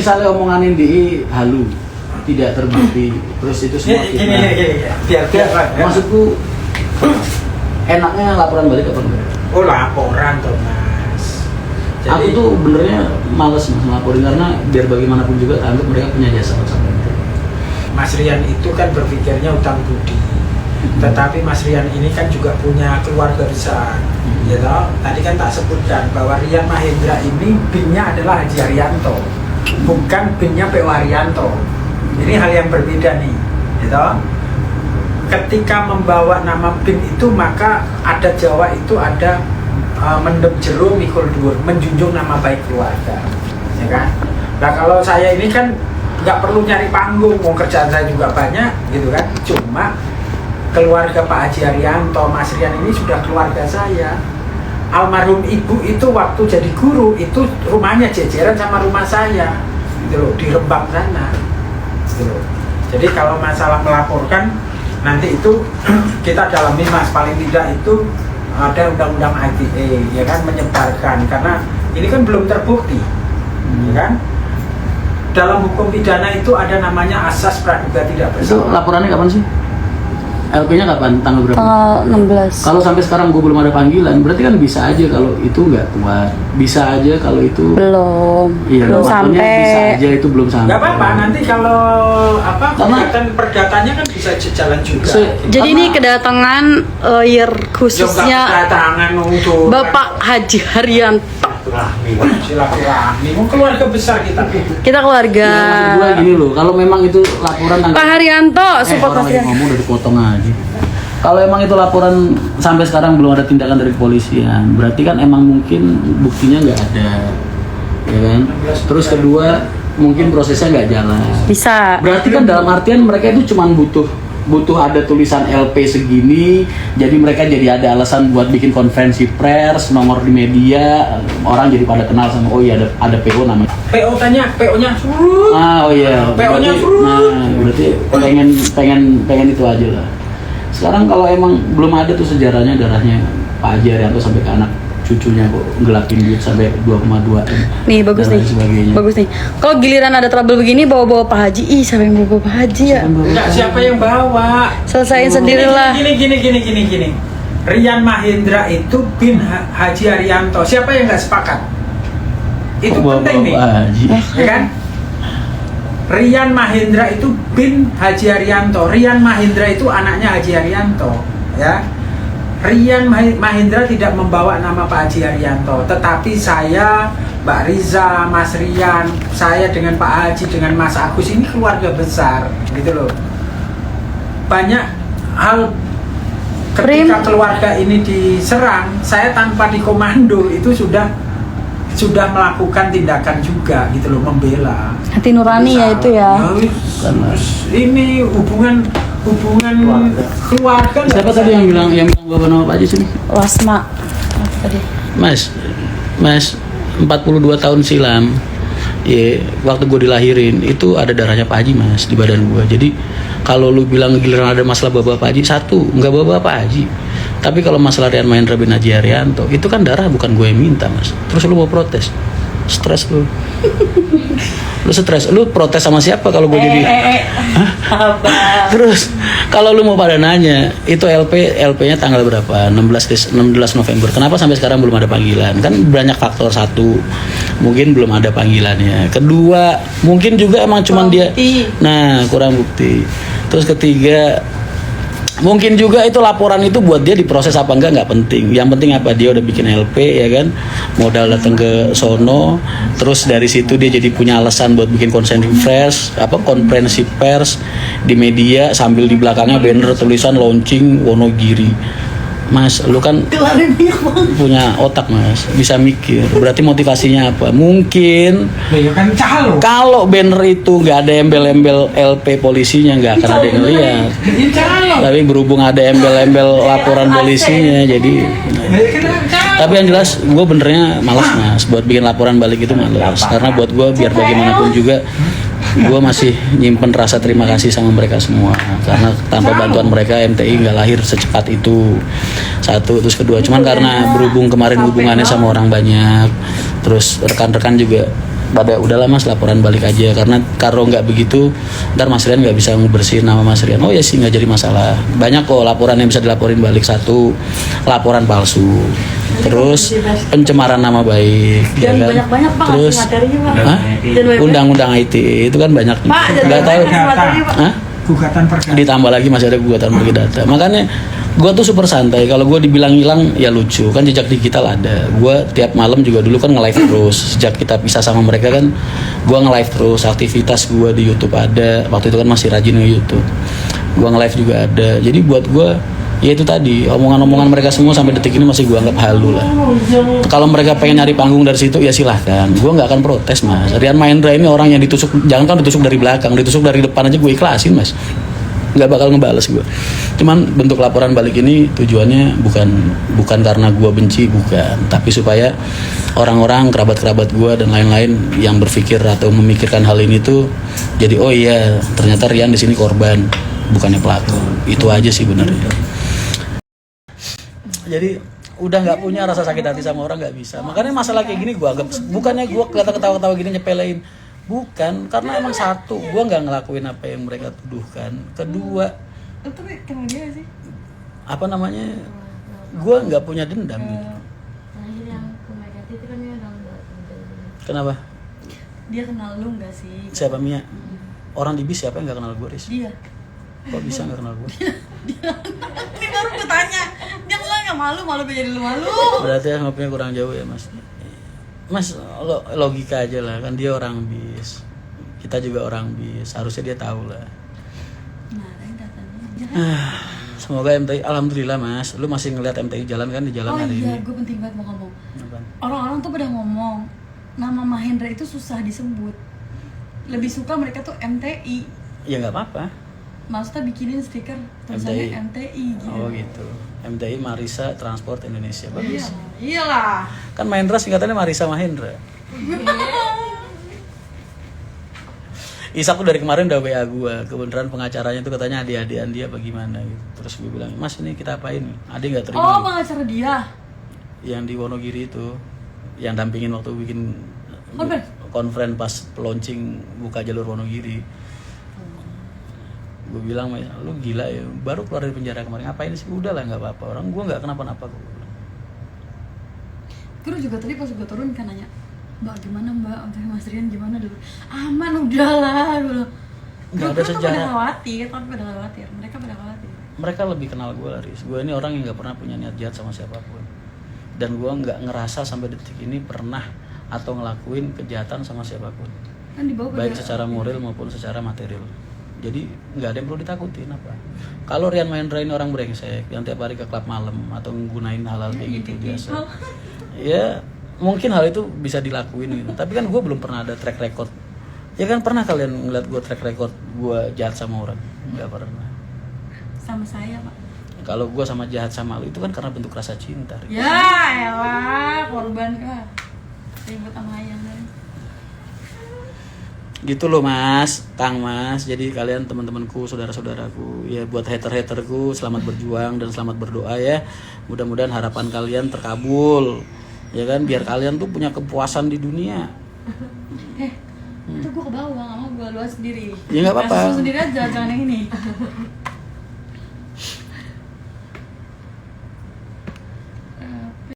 misalnya omongan di halu tidak terbukti, terus itu semua fitnah. Biar maksudku enaknya laporan balik apa enggak? Oh, laporan tuh Mas. Jadi, aku tuh benernya males Mas ngelaporin karena biar bagaimanapun juga anggap mereka punya jasa sampai itu. Mas Rian itu kan berpikirnya utang budi. Tetapi Mas Rian ini kan juga punya keluarga besar. Ya toh? Tadi kan tak sebutkan bahwa Rian Mahendra ini BIN-nya adalah Haji Haryanto, bukan BIN-nya P.O. Haryanto. Ini hal yang berbeda nih. Ya toh? Ketika membawa nama BIN itu maka ada Jawa itu ada mendem jero mikul dhuwur, menjunjung nama baik keluarga. Ya kan? Nah, kalau saya ini kan nggak perlu nyari panggung, mau kerjaan saya juga banyak gitu kan. Cuma keluarga Pak Haji Haryanto, Mas Rian ini sudah keluarga saya. Almarhum ibu itu waktu jadi guru itu rumahnya jejeran sama rumah saya, gitu loh, di Rembang sana. Gitu loh. Jadi kalau masalah melaporkan nanti itu kita dalami Mas, paling tidak itu ada undang-undang ITE, ya kan, menyebarkan karena ini kan belum terbukti, ya kan. Dalam hukum pidana itu ada namanya asas praduga tidak bersalah. Itu laporannya kapan sih? LP-nya kapan? Tanggal berapa? Tanggal 16. Kalau sampai sekarang gue belum ada panggilan, berarti kan bisa aja kalau itu nggak kuat. Bisa aja kalau itu Belum. Iya, belum maksudnya sampai. bisa aja itu belum sampai. Nggak apa-apa, nanti kalau Karena- perdatanya kan bisa jalan juga. Jadi ini kedatangan lawyer khususnya kedatangan untuk Bapak Haji Haryanto. silaturahmi, mau keluarga besar kita. Kita keluarga. Ya, maksud gue gini loh, kalau memang itu laporan Pak Haryanto, support orang Mas lagi Rian. ngomong udah dipotong aja. Kalau emang itu laporan sampai sekarang belum ada tindakan dari kepolisian, berarti kan emang mungkin buktinya nggak ada, ya kan? Terus kedua, mungkin prosesnya nggak jalan. Bisa. Berarti kan dalam artian mereka itu cuma butuh ada tulisan LP segini, jadi mereka jadi ada alasan buat bikin konferensi pers, nomor di media, orang jadi pada kenal sama, oh iya ada PO namanya. PO tanya, PO-nya Oh iya. PO-nya Berarti pengen itu aja lah. Sekarang kalau emang belum ada tuh sejarahnya darahnya Pak Haji Haryanto sampai ke anak cucunya kok ngelapin duit sampai 2,2 Nih bagus dan nih. lain sebagainya. Bagus nih. Kalau giliran ada trouble begini bawa-bawa Pak Haji, siapa yang bawa Pak Haji ya? enggak, siapa yang bawa? Selesain sendirilah. Gini. Rian Mahendra itu BIN Haji Haryanto. Siapa yang nggak sepakat? Itu penting nih, Haji. ya kan? Rian Mahendra itu BIN Haji Haryanto. Rian Mahendra itu anaknya Haji Haryanto, ya. Rian Mahendra tidak membawa nama Pak Haji Haryanto, tetapi saya, Mbak Riza, Mas Rian, saya dengan Pak Haji, dengan Mas Agus ini keluarga besar, gitu loh. Banyak hal ketika keluarga ini diserang, saya tanpa dikomando itu sudah melakukan tindakan juga, gitu loh, membela. Hati nurani ya itu ya. Ini hubungan keluarga. Siapa tadi yang bilang bawa nama Pak Haji sini? Lasma. Tadi. Mas 42 tahun silam, ya waktu gue dilahirin itu ada darahnya Pak Haji Mas di badan gue. Jadi kalau lu bilang giliran ada masalah bawa Pak Haji, satu nggak bawa Pak Haji. Tapi kalau masalah Rian Mahendra bin Haji Haryanto itu kan darah bukan gue yang minta Mas. Terus lu mau protes, stres lu. Lu stres, lu protes sama siapa kalau gue jadi? Terus kalau lu mau pada nanya, itu LP-nya tanggal berapa? 16 November. Kenapa sampai sekarang belum ada panggilan? Kan banyak faktor. Satu, mungkin belum ada panggilannya. Kedua, mungkin juga emang cuman dia. Nah, kurang bukti. Terus ketiga, mungkin juga itu laporan itu buat dia diproses apa nggak penting. Yang penting apa, dia udah bikin LP, ya kan, modal datang ke sono, terus dari situ dia jadi punya alasan buat bikin konferensi pers di media sambil di belakangnya banner tulisan launching Wonogiri. Mas, lu kan punya otak Mas, bisa mikir. Berarti motivasinya apa? Mungkin kalau banner itu nggak ada embel-embel LP polisinya, nggak akan ada yang lihat. Tapi berhubung ada embel-embel laporan polisinya, jadi. Tapi yang jelas, gue benernya malas Mas, buat bikin laporan balik itu malas. Karena buat gue biar bagaimanapun juga, gue masih nyimpen rasa terima kasih sama mereka semua, karena tanpa bantuan mereka MTI nggak lahir secepat itu. Satu, terus kedua, cuman karena berhubung kemarin hubungannya sama orang banyak, terus rekan-rekan juga pada udahlah mas laporan balik aja, karena kalau nggak begitu ntar Mas Rian nggak bisa ngebersihin nama Mas Rian. Oh ya sih, nggak jadi masalah, banyak kok laporan yang bisa dilaporin balik. Satu, laporan palsu, terus pencemaran nama baik, ya Dan kan, banyak-banyak Pak terus ngasih materinya Pak. Hah? Dan banyak- Undang-undang ITE itu kan banyak, Pak, dan nggak tahu. banyak ngasih materi Pak. Hah? Gugatan perdata. Ditambah lagi masih ada gugatan perdata. Makanya gue tuh super santai. Kalau gue dibilang hilang ya lucu, kan jejak digital ada. Gue tiap malam juga dulu kan nge-live terus. Sejak kita pisah sama mereka kan gue nge-live terus. Aktivitas gue di YouTube ada. Waktu itu kan masih rajin nge YouTube. Gue nge-live juga ada. Jadi buat gue ya itu tadi, omongan-omongan mereka semua sampai detik ini masih gue anggap halu lah. Kalau mereka pengen nyari panggung dari situ ya silahkan, gue nggak akan protes mas. Rian Mahendra ini orang yang ditusuk, jangan kan ditusuk dari belakang, ditusuk dari depan aja gue ikhlasin mas, nggak bakal ngebales gue. Cuman bentuk laporan balik ini tujuannya bukan karena gue benci, bukan, tapi supaya orang-orang kerabat-kerabat gue dan lain-lain yang berpikir atau memikirkan hal ini tuh jadi oh iya ternyata Rian di sini korban, bukannya pelaku. Itu aja sih benernya. Jadi udah nggak punya rasa sakit hati sama orang, nggak bisa. Makanya masalah kayak gini gue anggap bukannya gue kelihatan ketawa-ketawa gini nyepelein, bukan, karena emang satu gue nggak ngelakuin apa yang mereka tuduhkan. Kedua, Tapi kenal dia sih? apa namanya, gue nggak punya dendam gitu. Terakhir yang ke Megati itu kan dia udah nggak Kenapa? Dia kenal lu nggak sih? Siapa Mia? Orang di bis siapa yang nggak kenal gue, Riz? Dia. Kok bisa nggak kenal gue? Ini baru gue tanya. Dia nggak malu jadi lu malu. Berarti ngopinya kurang jauh ya mas. Mas logika aja lah, kan dia orang bis, kita juga orang bis, harusnya dia tahu lah. Nah, yang datanya. Semoga MTI, alhamdulillah mas, lu masih ngeliat MTI jalan kan di jalan Oh hari iya, ini. gue penting banget mau ngomong. Apaan? Orang-orang tuh pada ngomong nama Mahendra itu susah disebut. Lebih suka mereka tuh MTI. Ya nggak apa-apa. Maksudnya bikinin stiker tulisannya MTI gitu. Oh gitu. MTI Marisa Transport Indonesia, bagus. Iyalah. Kan Mahendra singkatannya Marisa Mahendra. Isak tuh dari kemarin udah WA gue, kebenaran pengacaranya tuh katanya adik-adikan dia bagaimana gitu. Terus gue bilang, mas ini kita apain? Adik nggak terima. Oh, pengacara dia. Yang di Wonogiri itu, yang dampingin waktu bikin Konfer? konferen pas launching buka jalur Wonogiri. Gue bilang, lu gila ya, baru keluar dari penjara kemarin, ngapain sih? Udah lah, nggak apa-apa, orang gue nggak kenapa-napa kok. Gue juga tadi pas gue turun kan nanya, Mbak gimana Mbak, untuk Mas Rian gimana dulu? Aman udahlah dulu. Nggak ada sejarah. Pada khawatir, mereka pada khawatir. Mereka lebih kenal gue, Riz. Gue ini orang yang nggak pernah punya niat jahat sama siapapun, dan gue nggak ngerasa sampai detik ini pernah atau ngelakuin kejahatan sama siapapun, Kan dibawa baik secara moral maupun secara material. Jadi nggak ada yang perlu ditakutin apa. Kalau Rian Mahendra ini orang brengsek yang tiap hari ke klub malam atau nggunain hal-hal kayak gitu biasa, ya mungkin hal itu bisa dilakuin gitu. Tapi kan gue belum pernah ada track record. Ya kan pernah kalian ngeliat gue track record gue jahat sama orang? Nggak pernah. sama saya Pak. Kalau gue sama jahat sama lu itu kan karena bentuk rasa cinta. Riz. Ya elah, korban kah? Ribut sama ayam kan. Gitu loh mas, Kang Mas. Jadi kalian teman-temanku, saudara-saudaraku, ya buat hater-haterku, selamat berjuang dan selamat berdoa ya. Mudah-mudahan harapan kalian terkabul, ya kan, biar kalian tuh punya kepuasan di dunia. Itu gue ke bawah, gak mau gue luas sendiri. Ya nggak apa-apa. Kasus lu sendiri aja, jangan yang ini.